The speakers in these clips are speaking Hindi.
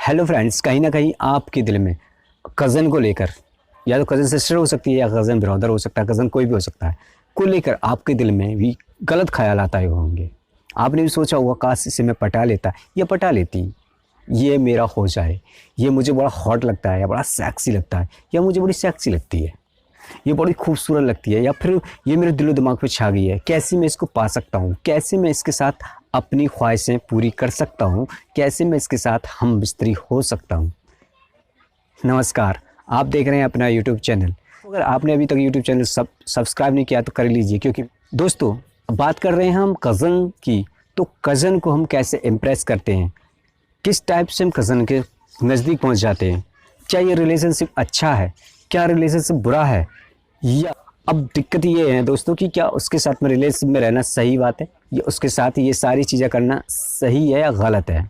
हेलो फ्रेंड्स, कहीं ना कहीं आपके दिल में कज़न को लेकर, या तो कज़न सिस्टर हो सकती है या कज़न ब्रदर हो सकता है, कज़न कोई भी हो सकता है, को लेकर आपके दिल में भी गलत ख्यालात आए होंगे। आपने भी सोचा होगा काश इसे मैं पटा लेता या पटा लेती, ये मेरा हो जाए, ये मुझे बड़ा हॉट लगता है या बड़ा सेक्सी लगता है या मुझे बड़ी सेक्सी लगती है, ये बड़ी खूबसूरत लगती है, या फिर ये मेरे दिलो दिमाग पे छा गई है। कैसे मैं इसको पा सकता हूँ, कैसे मैं इसके साथ अपनी ख्वाहिशें पूरी कर सकता हूँ, कैसे मैं इसके साथ हम बिस्तरी हो सकता हूँ। नमस्कार, आप देख रहे हैं अपना यूट्यूब चैनल। अगर आपने अभी तक यूट्यूब चैनल सब्सक्राइब नहीं किया तो कर लीजिए, क्योंकि दोस्तों बात कर रहे हैं हम कज़न की। तो कज़न को हम कैसे इम्प्रेस करते हैं, किस टाइप से हम कज़न के नज़दीक पहुंच जाते हैं, क्या ये रिलेशनशिप अच्छा है, क्या रिलेशनशिप बुरा है, या अब दिक्कत ये है दोस्तों कि क्या उसके साथ में रिलेशनशिप में रहना सही बात है या उसके साथ ये सारी चीज़ें करना सही है या गलत है।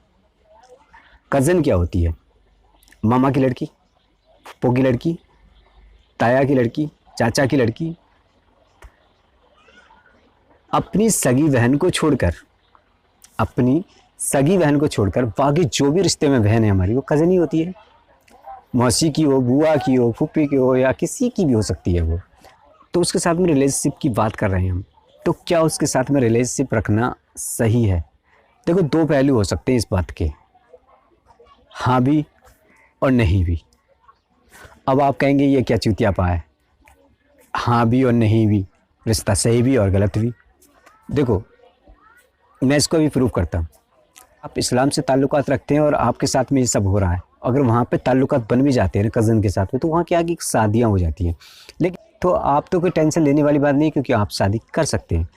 कज़न क्या होती है? मामा की लड़की, फूफो की लड़की, ताया की लड़की, चाचा की लड़की। अपनी सगी बहन को छोड़कर, अपनी सगी बहन को छोड़कर बाकी जो भी रिश्ते में बहन है हमारी, वो कज़न ही होती है। मौसी की हो, बुआ की हो, फूफी की हो, या किसी की भी हो सकती है वो। तो उसके साथ में रिलेशनशिप की बात कर रहे हैं हम। तो क्या उसके साथ में रिलेशनशिप रखना सही है? देखो, दो पहलू हो सकते हैं इस बात के, हाँ भी और नहीं भी। अब आप कहेंगे ये क्या चूतियापा है, हाँ भी और नहीं भी, रिश्ता सही भी और गलत भी। देखो, मैं इसको भी प्रूव करता हूँ। आप इस्लाम से ताल्लुकात रखते हैं और आपके साथ में ये सब हो रहा है। अगर वहाँ पे ताल्लुकात बन भी जाते हैं ना कज़न के साथ में, तो वहाँ क्या कि शादियाँ हो जाती हैं। लेकिन तो आप तो कोई टेंशन लेने वाली बात नहीं, क्योंकि आप शादी कर सकते हैं,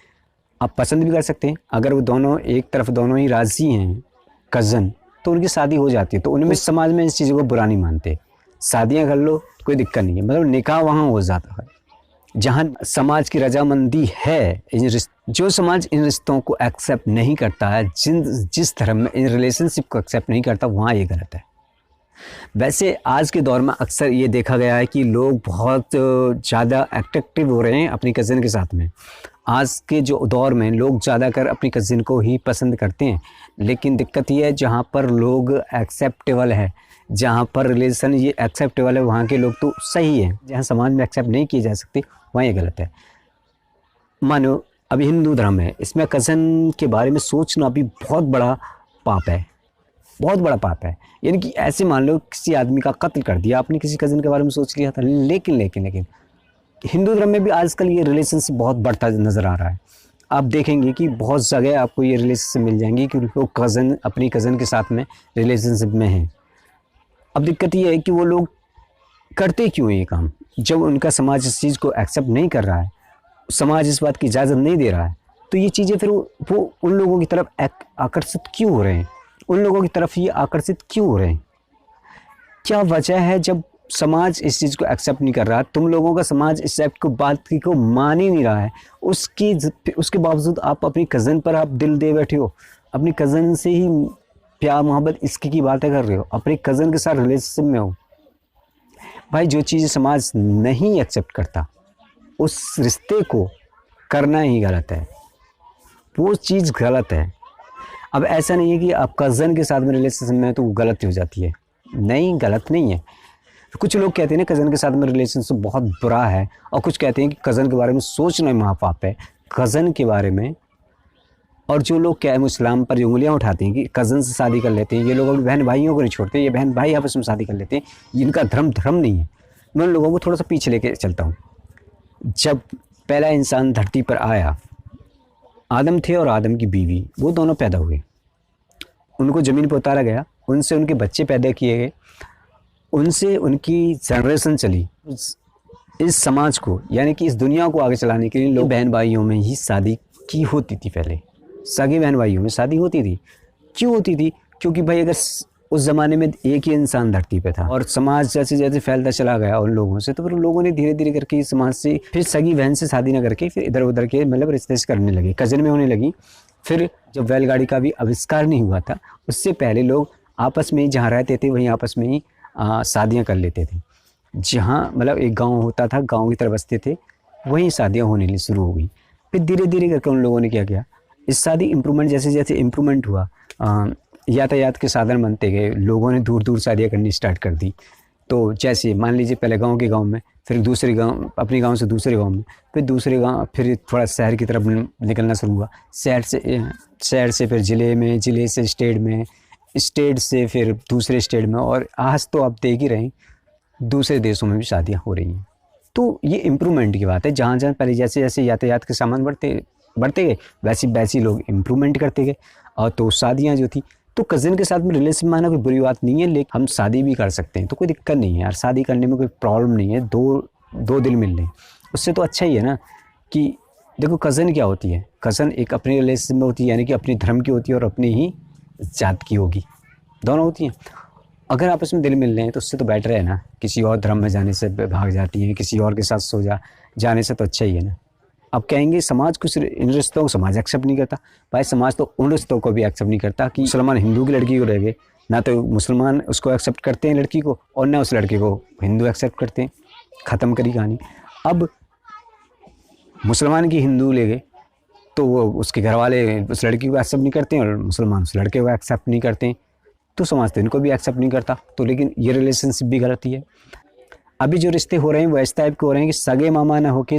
आप पसंद भी कर सकते हैं। अगर वो दोनों एक तरफ दोनों ही राज़ी हैं कज़न, तो उनकी शादी हो जाती है। तो उनमें समाज में इस चीज़ों को बुरा नहीं मानते, शादियाँ कर लो, कोई दिक्कत नहीं है। मतलब निकाह वहाँ हो जाता है जहाँ समाज की रजामंदी है। जो समाज इन रिश्तों को एक्सेप्ट नहीं करता है, जिस धर्म में इन रिलेशनशिप को एक्सेप्ट नहीं करता, वहाँ ये गलत है। वैसे आज के दौर में अक्सर ये देखा गया है कि लोग बहुत ज़्यादा अट्रैक्टिव हो रहे हैं अपनी कज़न के साथ में। आज के जो दौर में लोग ज़्यादातर अपनी कज़न को ही पसंद करते हैं। लेकिन दिक्कत ये है, जहाँ पर लोग एक्सेप्टेबल है, जहाँ पर रिलेशन ये एक्सेप्टेबल है, वहाँ के लोग तो सही है। जहाँ समाज में एक्सेप्ट नहीं किए जा सकते, वहाँ ये गलत है। मानो अभी हिंदू धर्म है, इसमें कज़न के बारे में सोचना भी बहुत बड़ा पाप है, बहुत बड़ा पाप है। यानी कि ऐसे मान लो किसी आदमी का कत्ल कर दिया, आपने किसी कज़न के बारे में सोच लिया था। लेकिन हिंदू धर्म में भी आजकल ये रिलेशनशिप बहुत बढ़ता नज़र आ रहा है। आप देखेंगे कि बहुत जगह आपको ये रिलेशनशिप मिल जाएंगी कि लोग कज़न अपनी कज़न के साथ में रिलेशनशिप में हैं। अब दिक्कत ये है कि वो लोग करते क्यों ये काम, जब उनका समाज इस चीज़ को एक्सेप्ट नहीं कर रहा है, समाज इस बात की इजाज़त नहीं दे रहा है, तो ये चीज़ें फिर वो उन लोगों की तरफ आकर्षित क्यों हो रहे हैं, उन लोगों की तरफ ये आकर्षित क्यों हो रहे हैं? क्या वजह है जब समाज इस चीज़ को एक्सेप्ट नहीं कर रहा, तुम लोगों का समाज इस बात को मान ही नहीं रहा है, उसके बावजूद आप अपनी कज़न पर आप दिल दे बैठे हो, अपनी कज़न से ही प्यार मोहब्बत इसकी की बातें कर रहे हो, अपने कज़न के साथ रिलेशनशिप में हो। भाई, जो चीज़ समाज नहीं एक्सेप्ट करता, उस रिश्ते को करना ही गलत है, वो चीज़ गलत है। अब ऐसा नहीं है कि आप कज़न के साथ में रिलेशनशिप में तो वो गलत हो जाती है, नहीं, गलत नहीं है। कुछ लोग कहते हैं ना कज़न के साथ में रिलेशनशिप बहुत बुरा है, और कुछ कहते हैं कि कज़न के बारे में सोचना महापाप है। कज़न के बारे में, और जो लोग क्या है इस्लाम पर जो उंगलियां उठाते हैं कि कज़न से शादी कर लेते हैं, ये लोग अपने बहन भाइयों को नहीं छोड़ते, ये बहन भाई आपस में शादी कर लेते हैं, इनका धर्म नहीं है। मैं उन लोगों को थोड़ा सा पीछे लेके चलता हूँ। जब पहला इंसान धरती पर आया, आदम थे और आदम की बीवी, वो दोनों पैदा हुए, उनको ज़मीन पर उतारा गया, उनसे उनके बच्चे पैदा किए गए, उनसे उनकी जनरेशन चली। इस समाज को, यानी कि इस दुनिया को आगे चलाने के लिए लोग बहन भाइयों में ही शादी की होती थी। पहले सगे बहन भाइयों में शादी होती थी। क्यों होती थी? क्योंकि भाई अगर उस ज़माने में एक ही इंसान धरती पे था, और समाज जैसे जैसे फैलता चला गया उन लोगों से, तो फिर उन लोगों ने धीरे धीरे करके इस समाज से फिर सगी बहन से शादी ना करके फिर इधर उधर के मतलब रिश्ते करने लगे, कज़न में होने लगी। फिर जब बैलगाड़ी का भी आविष्कार नहीं हुआ था, उससे पहले लोग आपस में ही जहाँ रहते थे वहीं आपस में ही शादियाँ कर लेते थे। जहाँ मतलब एक गांव होता था, गांव की तरह बसते थे, वहीं शादियाँ होने शुरू हो गई। फिर धीरे धीरे करके उन लोगों ने क्या किया, इस शादी इम्प्रूवमेंट जैसे जैसे इम्प्रूवमेंट हुआ, यातायात के साधन बनते गए, लोगों ने दूर दूर शादियाँ करनी स्टार्ट कर दी। तो जैसे मान लीजिए पहले गांव के गांव में, फिर दूसरे गांव, अपने गांव से दूसरे गांव में, फिर दूसरे गांव, फिर थोड़ा शहर की तरफ निकलना शुरू हुआ। शहर से फिर ज़िले में, ज़िले से स्टेट में, स्टेट से फिर दूसरे स्टेट में, और आज तो आप देख ही रहे हैं दूसरे देशों में भी शादियाँ हो रही हैं। तो ये इम्प्रूवमेंट की बात है। जहाँ जहाँ पहले जैसे जैसे यातायात के सामान बढ़ते गए, वैसे वैसे लोग इम्प्रूवमेंट करते गए। और तो शादियाँ जो थी, तो कज़न के साथ में रिलेशन माना कोई बुरी बात नहीं है, लेकिन हम शादी भी कर सकते हैं, तो कोई दिक्कत नहीं है यार, शादी करने में कोई प्रॉब्लम नहीं है। दो दिल मिल रहे हैं, उससे तो अच्छा ही है ना। कि देखो कज़न क्या होती है, कज़न एक अपने रिलेशन में होती है, यानी कि अपने धर्म की होती है और अपने ही जात की होगी, दोनों होती हैं। अगर आपस में दिल मिल रहे हैं तो उससे तो बेटर है ना। किसी और धर्म में जाने से भाग जाती हैं, किसी और के साथ जाने से तो अच्छा ही है ना। अब कहेंगे समाज कुछ इन रिश्तों को समाज एक्सेप्ट नहीं करता। भाई समाज तो उन रिश्तों को भी एक्सेप्ट नहीं करता कि मुसलमान हिंदू की लड़की को रह गए, ना तो मुसलमान उसको एक्सेप्ट करते हैं लड़की को, और ना उस लड़के को हिंदू एक्सेप्ट करते हैं। ख़त्म करी कहानी। अब मुसलमान की हिंदू ले गए तो वो उसके घर वाले उस लड़की को एक्सेप्ट नहीं करते हैं, और मुसलमान उस लड़के को एक्सेप्ट नहीं करते हैं, तो समाज तो इनको भी एक्सेप्ट नहीं करता। तो लेकिन ये रिलेशनशिप भी गलत ही है। अभी जो रिश्ते हो रहे हैं वो इस टाइप के हो रहे हैं कि सगे मामा ना होके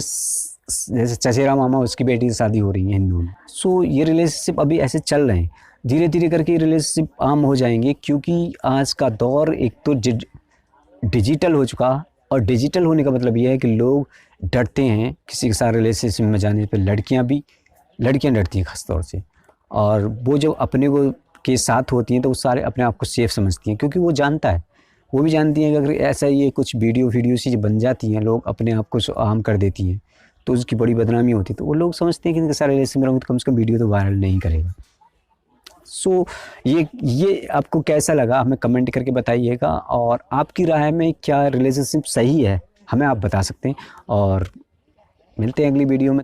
जैसे चचेरा मामा उसकी बेटी से शादी हो रही है हिंदू में। सो ये रिलेशनशिप अभी ऐसे चल रहे हैं, धीरे धीरे करके ये रिलेशनशिप आम हो जाएंगे, क्योंकि आज का दौर एक तो डिजिटल हो चुका। और डिजिटल होने का मतलब ये है कि लोग डरते हैं किसी के साथ रिलेशनशिप में जाने पर। लड़कियां डरती हैं ख़ास तौर से, और वो जब अपने को के साथ होती हैं तो वो सारे अपने आप को सेफ समझती हैं, क्योंकि वो भी जानती हैं कि अगर ऐसा ये कुछ वीडियो सी बन जाती हैं, लोग अपने आप को आम कर देती हैं, तो उसकी बड़ी बदनामी होती है। तो वो लोग समझते हैं कि इनके सारे रिलेशन में रहूँगी तो कम से कम वीडियो तो वायरल नहीं करेगा। सो ये आपको कैसा लगा हमें कमेंट करके बताइएगा, और आपकी राय में क्या रिलेशनशिप सही है हमें आप बता सकते हैं। और मिलते हैं अगली वीडियो में।